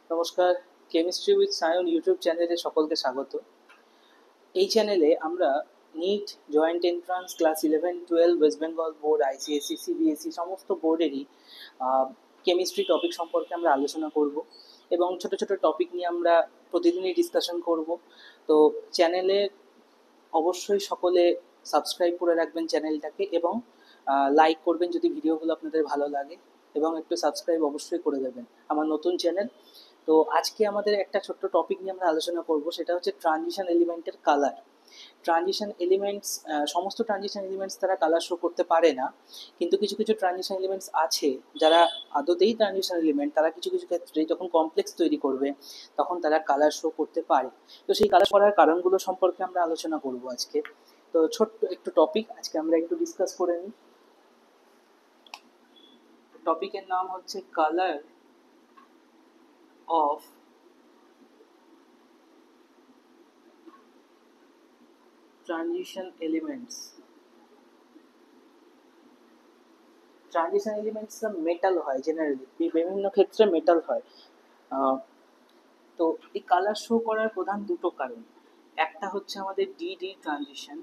নমস্কার, chemistry with Sayan YouTube চ্যানেলে সকলকে স্বাগত। এই চ্যানেলে আমরা NEET, joint entrance, class 11-12, West Bengal board, ICSE, CBSE সমস্ত বোর্ডেরই কেমিস্ট্রি টপিক সম্পর্কে আমরা আলোচনা করব এবং ছোট ছোট টপিক নিয়ে আমরা প্রতিদিনই ডিসকাশন করব। তো চ্যানেলে অবশ্যই সকলে সাবস্ক্রাইব করে রাখবেন চ্যানেলটাকে এবং লাইক করবেন যদি ভিডিওগুলো আপনাদের ভালো লাগে, এবং একটু সাবস্ক্রাইব অবশ্যই করে দেবেন আমার নতুন চ্যানেল। তো আজকে আমাদের একটা ছোট্ট টপিক নিয়ে আমরা আলোচনা করব, সেটা হচ্ছে ট্রানজিশন এলিমেন্টের কালার। ট্রানজিশন এলিমেন্টস, সমস্ত ট্রানজিশন এলিমেন্টস তারা কালার শো করতে পারে না, কিন্তু কিছু কিছু ট্রানজিশন এলিমেন্টস আছে যারা আদতেই ট্রানজিশন এলিমেন্ট, তারা কিছু কিছু ক্ষেত্রে যখন কমপ্লেক্স তৈরি করবে তখন তারা কালার শো করতে পারে। তো সেই কালার করার কারণগুলো সম্পর্কে আমরা আলোচনা করব আজকে। তো ছোট্ট একটু টপিক আজকে আমরা একটু ডিসকাস করে নিই। টপিকের নাম হচ্ছে colour of transition elements. Transition এলিমেন্টসরা মেটাল হয়, জেনারেলি বিভিন্ন ক্ষেত্রে মেটাল হয়। তো এই কালার শো করার প্রধান দুটো কারণ। একটা হচ্ছে আমাদের ডিডি ট্রানজিশন,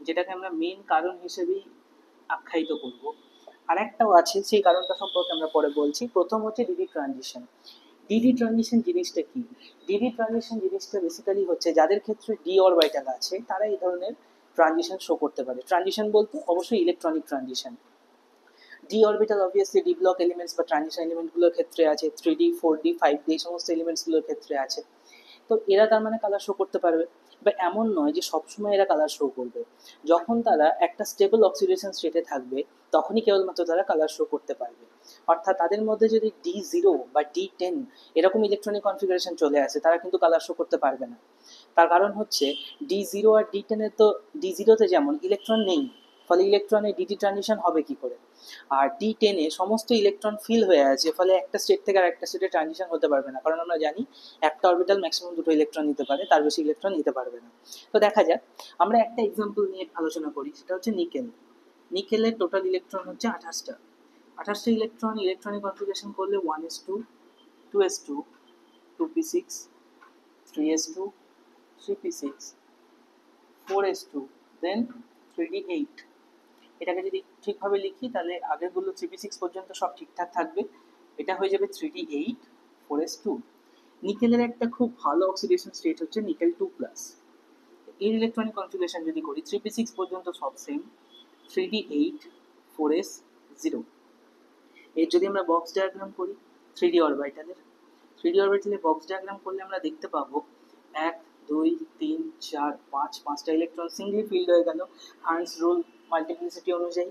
যেটাকে আমরা মেন কারণ হিসেবেই আখ্যায়িত করব। আর একটাও আছে, সেই কারণটা সম্পর্কে আমরা পরে বলছি। প্রথম হচ্ছে ডিডি ট্রানজিশন। ডিডি ট্রানজিশন জিনিসটা কি? ডিডি ট্রানজিশন জিনিসটা বেসিক্যালি হচ্ছে যাদের ক্ষেত্রে ডি অরবিটাল আছে তারা এই ধরনের ট্রানজিশন শো করতে পারে। ট্রানজিশন বলতে অবশ্যই electronic transition. D orbital obviously D block elements বা ট্রানজিশন এলিমেন্টগুলোর ক্ষেত্রে আছে, 3D 4D 5D এই সমস্ত এলিমেন্টসগুলোর ক্ষেত্রে আছে। তো এরা তার মানে কালার শো করতে পারবে, বা এমন নয় যে সবসময় এরা কালার শো করবে। যখন তারা একটা স্টেবল অক্সিডেশন স্টেটে থাকবে তখনই কেবলমাত্র তারা কালার শো করতে পারবে। অর্থাৎ তাদের মধ্যে যদি D0 বা D10 এরকম ইলেকট্রনিক কনফিগারেশন চলে আসে তারা কিন্তু কালার শো করতে পারবে না। তার কারণ হচ্ছে D0 আর D10-এ তো D0-তে যেমন ইলেকট্রন নেই, ফলে ইলেকট্রনের ডিডি ট্রানজিশন হবে কি করে। আর D10-এ সমস্ত ইলেকট্রন ফিল হয়ে আছে, ফলে একটা স্টেট থেকে আর একটা স্টেটে ট্রানজিশন হতে পারবে না, কারণ আমরা জানি একটা অরবিটাল ম্যাক্সিমাম দুটো ইলেকট্রন নিতে পারে, তার বেশি ইলেকট্রন নিতে পারবে না। তো দেখা যাক, আমরা একটা এক্সাম্পল নিয়ে আলোচনা করি, সেটা হচ্ছে নিকেল। নিকেলের টোটাল ইলেকট্রন হচ্ছে 28টা। 28টা ইলেকট্রন ইলেকট্রনিক কনফিগারেশন করলে 1s2, 2s2, 2p6, 3s2, 3p6, 4s2, দেন 3d8। এটাকে যদি ঠিকভাবে লিখি তাহলে আগেরগুলো 3p6 পর্যন্ত সব ঠিকঠাক থাকবে, এটা হয়ে যাবে 3d8 4s2। নিকেলের একটা খুব ভালো অক্সিডেশন স্টেট হচ্ছে নিকেল 2+। এর ইলেকট্রনিক কনফিগারেশন যদি করি 3p6 পর্যন্ত সব সেম, 3d8 4s0। এর যদি আমরা বক্স ডায়াগ্রাম করি 3d অরবিটালের, 3d অরবিটালে বক্স ডায়াগ্রাম করলে আমরা দেখতে পাবো 1 2 3 4 5, পাঁচটা ইলেকট্রন সিঙ্গলি ফিল্ড হয়ে গেল হার্নস রুল মাল্টিপ্লিসিটি অনুযায়ী।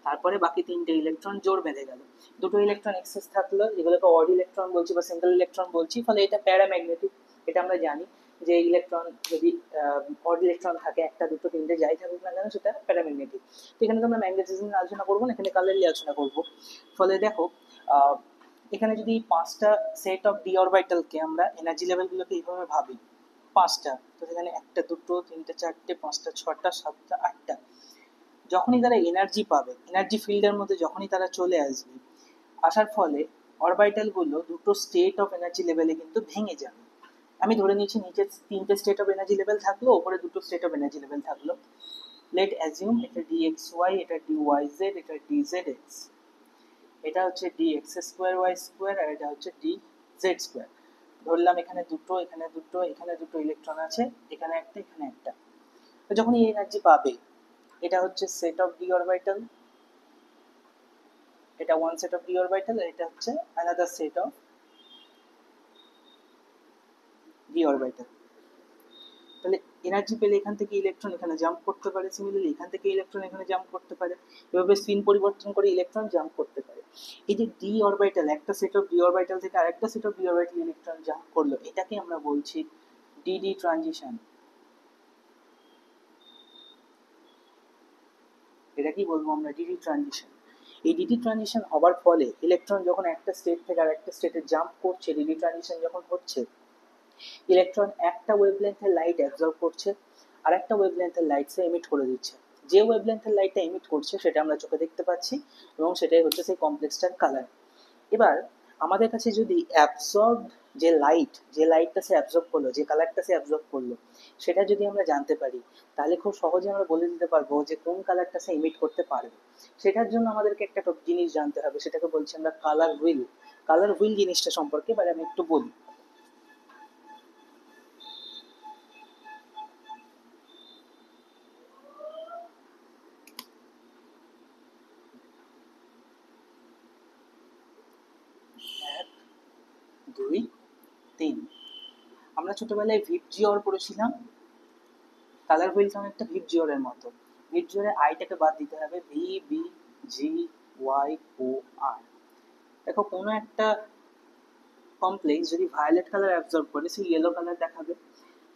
তারপরে বাকি তিনটে ইলেকট্রন জোর বেঁধে গেল, দুটো ইলেকট্রন এক্সেস থাকলো, যেগুলোকে অড ইলেকট্রন বলছি বা সিঙ্গেল ইলেকট্রন বলছি, ফলে এটা প্যারাম্যাগনেটিক। এটা আমরা জানি যে ইলেকট্রন যদি অড ইলেকট্রন থাকে, একটা দুটো তিনটে যাই থাকুক না কেন, সেটা প্যারাম্যাগনেটিক। তো এখানে তো আমরা ম্যাগনেটিজম নিয়ে আলোচনা করবো না, এখানে কালার নিয়ে আলোচনা করবো। ফলে দেখো এখানে যদি পাঁচটা সেট অফ ডি অরবিটালকে আমরা এনার্জি লেভেলগুলোকে এইভাবে ভাবি, পাঁচটা, তো সেখানে একটা দুটো তিনটে চারটে পাঁচটা ছটা সাতটা আটটা, যখনই তারা এনার্জি পাবে, এনার্জি ফিল্ডের মধ্যে যখনই তারা চলে আসবে, আসার ফলে অরবিটালগুলো দুটো স্টেট অফ এনার্জি লেভেলে কিন্তু ভেঙে যাবে। আমি ধরে নিচ্ছি নিচে তিনটে স্টেট অফ এনার্জি লেভেল থাকলো, ওপরে দুটো স্টেট অফ এনার্জি লেভেল থাকলো। লেট অ্যাজিউম এটা dxy, এটা dyz, এটা dzx, এটা হচ্ছে dx2y2, আর এটা হচ্ছে dz2। ধরলাম এখানে দুটো, এখানে দুটো, এখানে দুটো ইলেকট্রন আছে, এখানে একটা, এখানে একটা। তো যখন এই এনার্জি পাবে, এটা হচ্ছে সেট অফ ডি অরবিটাল, এটা one set of d orbital, আর এটা হচ্ছে another set of d orbital. তাহলে এনার্জি পেলে এখান থেকে ইলেকট্রন এখানে জাম্প করতে পারে, সিমিলারলি এখান থেকে ইলেকট্রন এখানে জাম্প করতে পারে, এভাবে স্পিন পরিবর্তন করে ইলেকট্রন জাম্প করতে পারে। এই যে ডি অরবিটাল, একটা সেট অফ ডি অরবিটাল থেকে আরেকটা set of d orbital electron jump করলো, এটাকে আমরা বলছি ডিডি ট্রানজিশন। এটা কি বলবো আমরা, ডিডি ট্রানজিশন। এই ডিডি ট্রানজিশন হওয়ার ফলে ইলেকট্রন যখন একটা স্টেট থেকে আরেকটা স্টেটে জাম্প করছে, ডিডি ট্রানজিশন যখন হচ্ছে, ইলেকট্রন একটা ওয়েভলেন্থের লাইট অ্যাবজর্ব করছে আর একটা ওয়েভলেন্থের লাইট সে এমিট করে দিচ্ছে। যে ওয়েভলেন্থের লাইটটা এমিট করছে সেটা আমরা চোখে দেখতে পাচ্ছি এবং সেটাই হচ্ছে সেই কমপ্লেক্সটার কালার। এবার আমাদের কাছে যদি অ্যাবসর্ব যে লাইটটা সে অ্যাবজর্ব করলো, যে কালারটা সে অ্যাবজর্ব করলো, সেটা যদি আমরা জানতে পারি, তাহলে খুব সহজে আমরা বলে দিতে পারবো যে কোন কালারটা সে ইমিট করতে পারবে। সেটার জন্য আমাদেরকে একটা জিনিস জানতে হবে, সেটাকে বলছি আমরা কালার হুইল। কালার হুইল জিনিসটা সম্পর্কে এবার আমি একটু বলি। এক, দুই, তিন। আমরা ছোটবেলায় ভিপ জিওর পড়েছিলাম। কালার হুইলটা অনেকটা ভিপ জিওরের মতো। ভিপ জিওরে আইটাকে বাদ দিতে হবে, V B G Y O R. দেখো কোনো একটা কমপ্লেক্স যদি ভায়োলেট কালার অ্যাবজর্ব করে সে ইয়েলো কালার দেখাবে,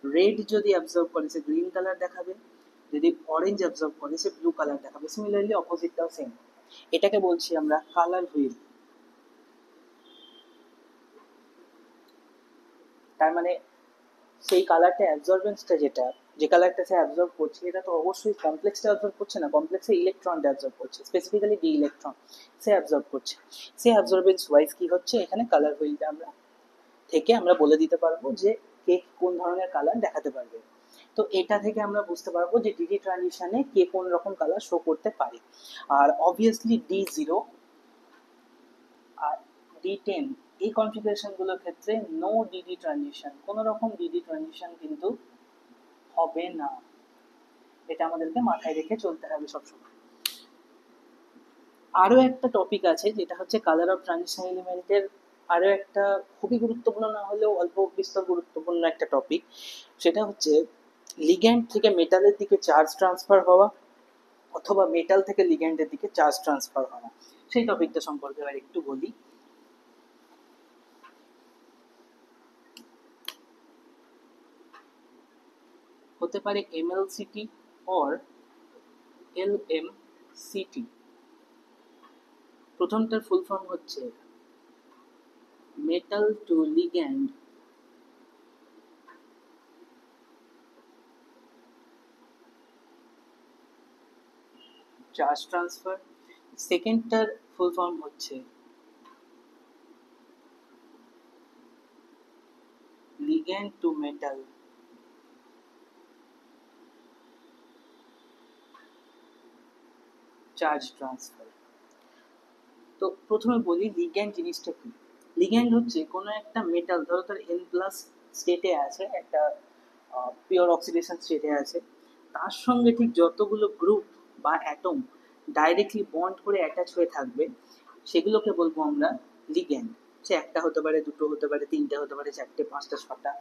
রেড যদি অ্যাবজর্ব করে সে গ্রিন কালার দেখাবে, যদি অরেঞ্জ অ্যাবজর্ব করে সে ব্লু কালার দেখাবে। সিমিলারলি অপোজিটটাও সেম। এটাকে বলছি আমরা কালার হুইল। তার মানে সেই কালারটা অ্যাবজর্বেন্সটা যেটা, যে কালারটা সে অ্যাবজর্ব করছে, এটা তো অবশ্যই কমপ্লেক্সটা অ্যাবজর্ব করছে না, কমপ্লেক্সে ইলেকট্রনটা অ্যাবজর্ব করছে, স্পেসিফিক্যালি ডি ইলেকট্রন সে অ্যাবজর্ব করছে। সে অ্যাবজর্বেন্স ওয়াইজ কি হচ্ছে, এখানে কালার হুইলটা আমরা থেকে আমরা বলে দিতে পারবো যে কে কোন ধরনের কালার দেখাতে পারবে। তো এটা থেকে আমরা বুঝতে পারবো যে ডিডি ট্রানজিশনে কে কোন রকম কালার শো করতে পারে। আর অবভিয়াসলি D0 আর D10 এই কনফিগারেশন গুলোর ক্ষেত্রে নো ডিডি ট্রানজিশন, কোনো রকম ডিডি ট্রানজিশন কিন্তু হবে না। এটা আমাদেরকে মাথায় রেখে চলতে হবে সবসময়। আরো একটা টপিক আছে যেটা হচ্ছে কালার অফ ট্রানজিশন এলিমেন্টের আরো একটা খুবই গুরুত্বপূর্ণ না হলেও অল্প বিস্তর গুরুত্বপূর্ণ একটা টপিক। সেটা হচ্ছে লিগ্যান্ড থেকে মেটালের দিকে চার্জ ট্রান্সফার হওয়া অথবা মেটাল থেকে লিগ্যান্ডের দিকে চার্জ ট্রান্সফার হওয়া। সেই টপিকটা সম্পর্কে এবার একটু বলি। হতে পারে MLCT অর LMCT। প্রথমটার ফুল ফর্ম হচ্ছে metal to ligand charge transfer. সেকেন্ডটার ফুল ফর্ম হচ্ছে ligand to metal charge transfer. তো প্রথমে বলি লিগ্যান্ড জিনিসটা কি। লিগ্যান্ড হচ্ছে কোনো একটা মেটাল, ধরো তার N+ স্টেটে আছে, একটা পিওর অক্সিডেশন স্টেটে আছে, তার সঙ্গে ঠিক যতগুলো গ্রুপ বা অ্যাটম ডাইরেক্টলি বন্ড করে অ্যাটাচ হয়ে থাকবে, সেগুলোকে বলবো আমরা লিগ্যান্ড। সে একটা হতে পারে, দুটো হতে পারে, তিনটে হতে পারে, চারটে, পাঁচটা, ছটা,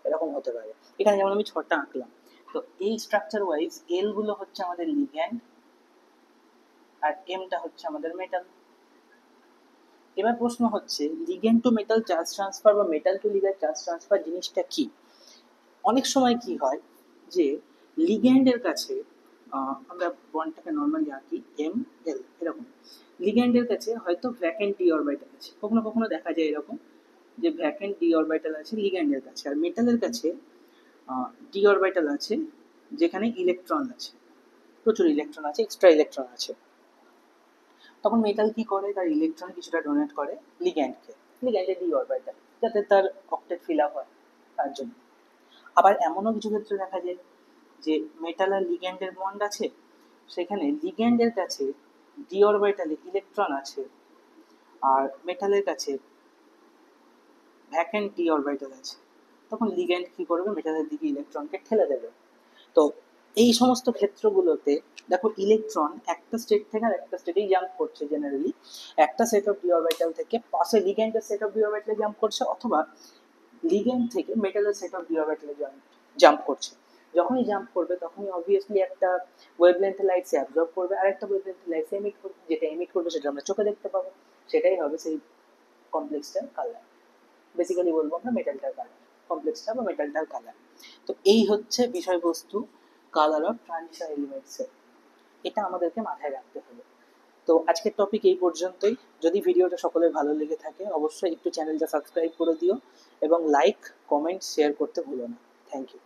এরকম হতে পারে। এখানে যেমন আমি ছটা আঁকলাম। তো এই স্ট্রাকচার ওয়াইজ এল গুলো হচ্ছে আমাদের লিগ্যান্ড আর এমটা হচ্ছে আমাদের মেটাল। এবার প্রশ্ন হচ্ছে ligand to metal charge transfer বা metal to ligand charge transfer জিনিসটা কি। অনেক সময় কি হয় যে লিগ্যান্ডের কাছে আমরা বন্ডটাকে নর্মালি আঁকি ML এরকম, লিগ্যান্ডের কাছে হয়তো ভ্যাকেন্ট ডি অরবিটাল আছে, কখনো কখনো দেখা যায় এরকম যে ভ্যাকেন্ট ডি অরবিটাল আছে লিগ্যান্ডের কাছে, আর মেটালের কাছে ডি অরবিটাল আছে যেখানে ইলেকট্রন আছে, প্রচুর ইলেকট্রন আছে, এক্সট্রা ইলেকট্রন আছে। তখন মেটাল কি করে, তার ইলেকট্রন কিছুটা ডোনেট করে লিগ্যান্ডকে, লিগ্যান্ডের ডি অরবিটাল, যাতে তার অক্টেট ফিল আপ হয় তার জন্য। আবার এমনও কিছু ক্ষেত্রে দেখা যায় যে মেটাল আর লিগ্যান্ডের বন্ড আছে, সেখানে লিগ্যান্ডের কাছে ডি অরবিটালে ইলেকট্রন আছে আর মেটালের কাছে ভ্যাকেন্ট ডি অরবিটাল আছে। তখন লিগ্যান্ড কি করবে, মেটালের দিকে ইলেকট্রনকে ঠেলে দেবে। তো এই সমস্ত ক্ষেত্রগুলোতে দেখো ইলেকট্রন একটা স্টেট থেকে আর একটা স্টেটেই জাম্প করছে জেনারেলি, একটা সেট অফ ডি অরবিটাল থেকে পাশে লিগ্যান্ডের সেট অফ ডি অরবিটালে জাম্প করছে, অথবা লিগ্যান্ড থেকে মেটালের সেট অফ ডি অরবিটালে জাম্প করছে। যখনই জাম্প করবে তখনই অবভিয়াসলি একটা ওয়েভলেন্থ লাইট সে অ্যাবজর্ব করবে আর একটা ওয়েভলেন্থ লাইট সে এমিট করবে, যেটা এমিট করবে সেটা আমরা চোখে দেখতে পাবো, সেটাই হবে সেই কমপ্লেক্সটার কালার। বেসিক্যালি বলবো আমরা মেটালটার কালার, কমপ্লেক্সটা বা মেটালটার কালার। তো এই হচ্ছে বিষয়বস্তু কালার অফ ট্রানজিশন এলিমেন্টসের, এটা আমাদেরকে মাথায় রাখতে হবে। তো আজকের টপিক এই পর্যন্তই। যদি ভিডিওটা সকলের ভালো লেগে থাকে অবশ্যই একটু চ্যানেলটা সাবস্ক্রাইব করে দিও এবং লাইক, কমেন্ট, শেয়ার করতে ভুলো না। Thank you.